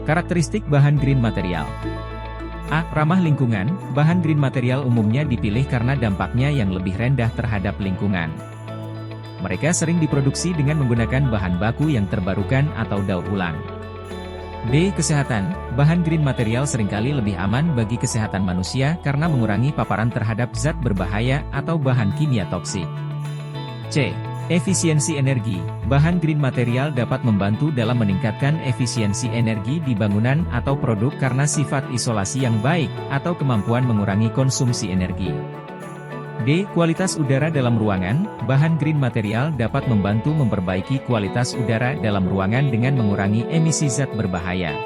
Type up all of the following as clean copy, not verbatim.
Karakteristik bahan green material. A. Ramah lingkungan. Bahan green material umumnya dipilih karena dampaknya yang lebih rendah terhadap lingkungan. Mereka sering diproduksi dengan menggunakan bahan baku yang terbarukan atau daur ulang. B. Kesehatan. Bahan green material seringkali lebih aman bagi kesehatan manusia karena mengurangi paparan terhadap zat berbahaya atau bahan kimia toksik. C. Efisiensi energi. Bahan green material dapat membantu dalam meningkatkan efisiensi energi di bangunan atau produk karena sifat isolasi yang baik, atau kemampuan mengurangi konsumsi energi. D. Kualitas udara dalam ruangan. Bahan green material dapat membantu memperbaiki kualitas udara dalam ruangan dengan mengurangi emisi zat berbahaya.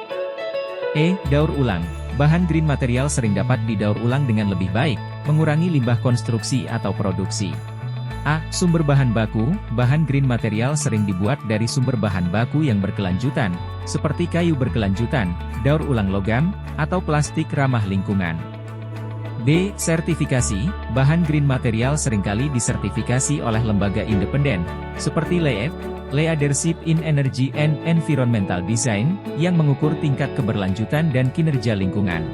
E. Daur ulang. Bahan green material sering dapat didaur ulang dengan lebih baik, mengurangi limbah konstruksi atau produksi. A. Sumber bahan baku. Bahan green material sering dibuat dari sumber bahan baku yang berkelanjutan, seperti kayu berkelanjutan, daur ulang logam, atau plastik ramah lingkungan. D. Sertifikasi. Bahan green material seringkali disertifikasi oleh lembaga independen, seperti LEED, Leadership in Energy and Environmental Design, yang mengukur tingkat keberlanjutan dan kinerja lingkungan.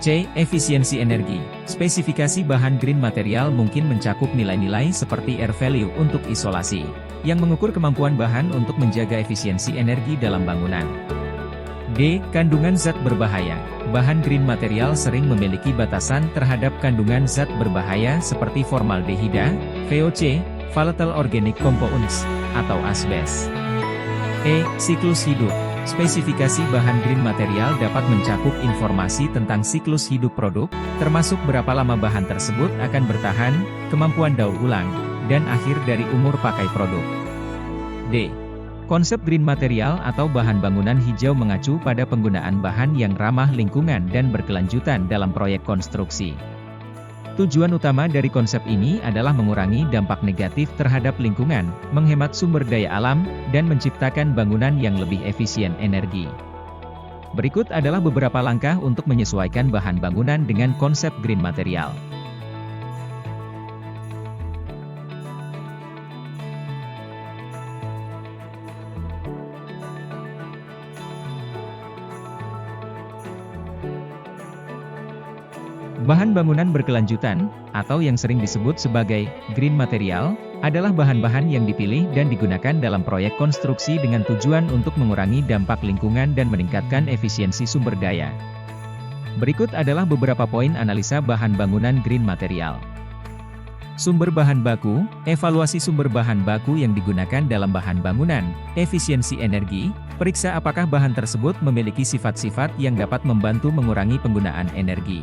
C. Efisiensi energi. Spesifikasi bahan green material mungkin mencakup nilai-nilai seperti air value untuk isolasi, yang mengukur kemampuan bahan untuk menjaga efisiensi energi dalam bangunan. D. Kandungan zat berbahaya. Bahan green material sering memiliki batasan terhadap kandungan zat berbahaya seperti formaldehida, VOC, volatile organic compounds, atau asbes. E. Siklus hidup. Spesifikasi bahan green material dapat mencakup informasi tentang siklus hidup produk, termasuk berapa lama bahan tersebut akan bertahan, kemampuan daur ulang, dan akhir dari umur pakai produk. D. Konsep green material atau bahan bangunan hijau mengacu pada penggunaan bahan yang ramah lingkungan dan berkelanjutan dalam proyek konstruksi. Tujuan utama dari konsep ini adalah mengurangi dampak negatif terhadap lingkungan, menghemat sumber daya alam, dan menciptakan bangunan yang lebih efisien energi. Berikut adalah beberapa langkah untuk menyesuaikan bahan bangunan dengan konsep green material. Bahan bangunan berkelanjutan, atau yang sering disebut sebagai green material, adalah bahan-bahan yang dipilih dan digunakan dalam proyek konstruksi dengan tujuan untuk mengurangi dampak lingkungan dan meningkatkan efisiensi sumber daya. Berikut adalah beberapa poin analisa bahan bangunan green material. Sumber bahan baku. Evaluasi sumber bahan baku yang digunakan dalam bahan bangunan. Efisiensi energi. Periksa apakah bahan tersebut memiliki sifat-sifat yang dapat membantu mengurangi penggunaan energi.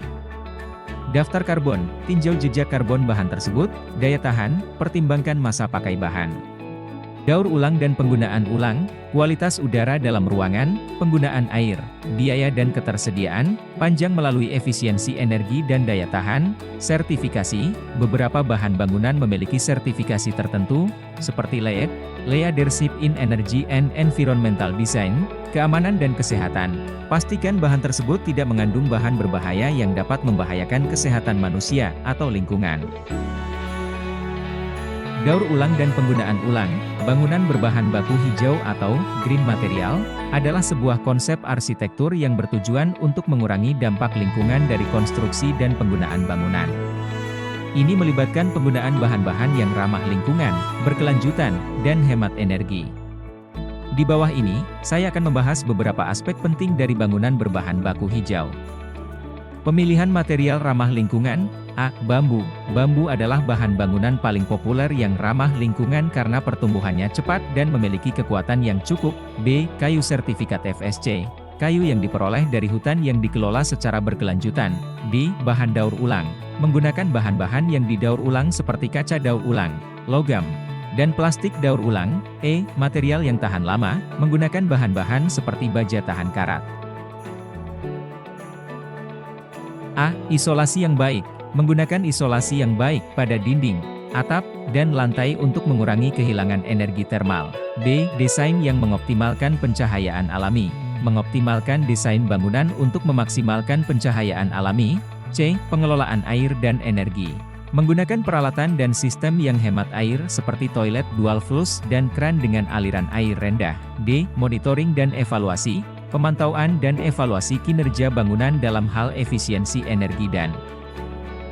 Daftar karbon, tinjau jejak karbon bahan tersebut. Daya tahan, pertimbangkan masa pakai bahan. Daur ulang dan penggunaan ulang, kualitas udara dalam ruangan, penggunaan air, biaya dan ketersediaan, panjang melalui efisiensi energi dan daya tahan, sertifikasi. Beberapa bahan bangunan memiliki sertifikasi tertentu, seperti LEED, Leadership in Energy and Environmental Design, keamanan dan kesehatan. Pastikan bahan tersebut tidak mengandung bahan berbahaya yang dapat membahayakan kesehatan manusia atau lingkungan. Daur ulang dan penggunaan ulang. Bangunan berbahan baku hijau atau green material adalah sebuah konsep arsitektur yang bertujuan untuk mengurangi dampak lingkungan dari konstruksi dan penggunaan bangunan. Ini melibatkan penggunaan bahan-bahan yang ramah lingkungan, berkelanjutan, dan hemat energi. Di bawah ini, saya akan membahas beberapa aspek penting dari bangunan berbahan baku hijau. Pemilihan material ramah lingkungan. A. Bambu. Bambu adalah bahan bangunan paling populer yang ramah lingkungan karena pertumbuhannya cepat dan memiliki kekuatan yang cukup. B. Kayu sertifikat FSC. Kayu yang diperoleh dari hutan yang dikelola secara berkelanjutan. D. Bahan daur ulang. Menggunakan bahan-bahan yang didaur ulang seperti kaca daur ulang, logam, dan plastik daur ulang. E. Material yang tahan lama. Menggunakan bahan-bahan seperti baja tahan karat. A. Isolasi yang baik. Menggunakan isolasi yang baik pada dinding, atap, dan lantai untuk mengurangi kehilangan energi termal. B. Desain yang mengoptimalkan pencahayaan alami. Mengoptimalkan desain bangunan untuk memaksimalkan pencahayaan alami. C. Pengelolaan air dan energi. Menggunakan peralatan dan sistem yang hemat air seperti toilet dual flush dan kran dengan aliran air rendah. D. Monitoring dan evaluasi. pemantauan dan evaluasi kinerja bangunan dalam hal efisiensi energi dan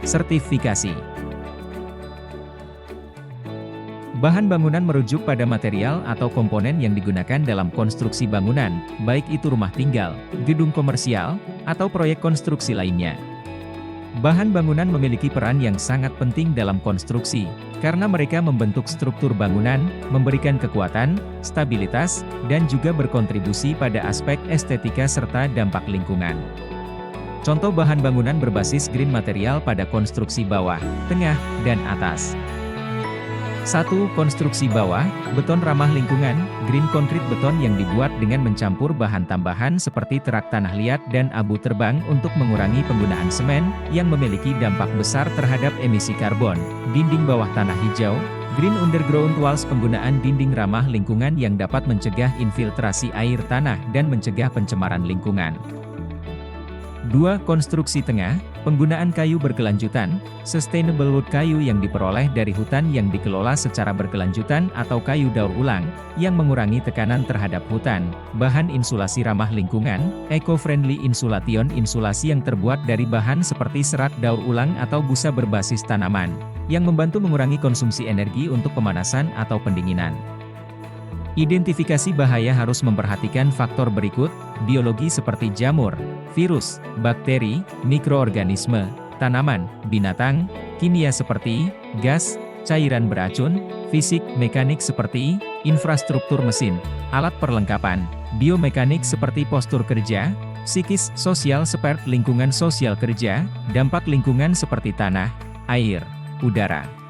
sertifikasi. Bahan bangunan merujuk pada material atau komponen yang digunakan dalam konstruksi bangunan, baik itu rumah tinggal, gedung komersial, atau proyek konstruksi lainnya. Bahan bangunan memiliki peran yang sangat penting dalam konstruksi, karena mereka membentuk struktur bangunan, memberikan kekuatan, stabilitas, dan juga berkontribusi pada aspek estetika serta dampak lingkungan. Contoh bahan bangunan berbasis green material pada konstruksi bawah, tengah, dan atas. 1. Konstruksi bawah, beton ramah lingkungan, green concrete beton yang dibuat dengan mencampur bahan tambahan seperti terak tanah liat dan abu terbang untuk mengurangi penggunaan semen, yang memiliki dampak besar terhadap emisi karbon. Dinding bawah tanah hijau, green underground walls penggunaan dinding ramah lingkungan yang dapat mencegah infiltrasi air tanah dan mencegah pencemaran lingkungan. 2. Konstruksi tengah, penggunaan kayu berkelanjutan, sustainable wood kayu yang diperoleh dari hutan yang dikelola secara berkelanjutan atau kayu daur ulang, yang mengurangi tekanan terhadap hutan, bahan insulasi ramah lingkungan, eco-friendly insulation insulasi yang terbuat dari bahan seperti serat daur ulang atau busa berbasis tanaman, yang membantu mengurangi konsumsi energi untuk pemanasan atau pendinginan. Identifikasi bahaya harus memperhatikan faktor berikut, biologi seperti jamur, virus, bakteri, mikroorganisme, tanaman, binatang, kimia seperti gas, cairan beracun, fisik, mekanik seperti infrastruktur mesin, alat perlengkapan, biomekanik seperti postur kerja, psikis, sosial seperti lingkungan sosial kerja, dampak lingkungan seperti tanah, air, udara.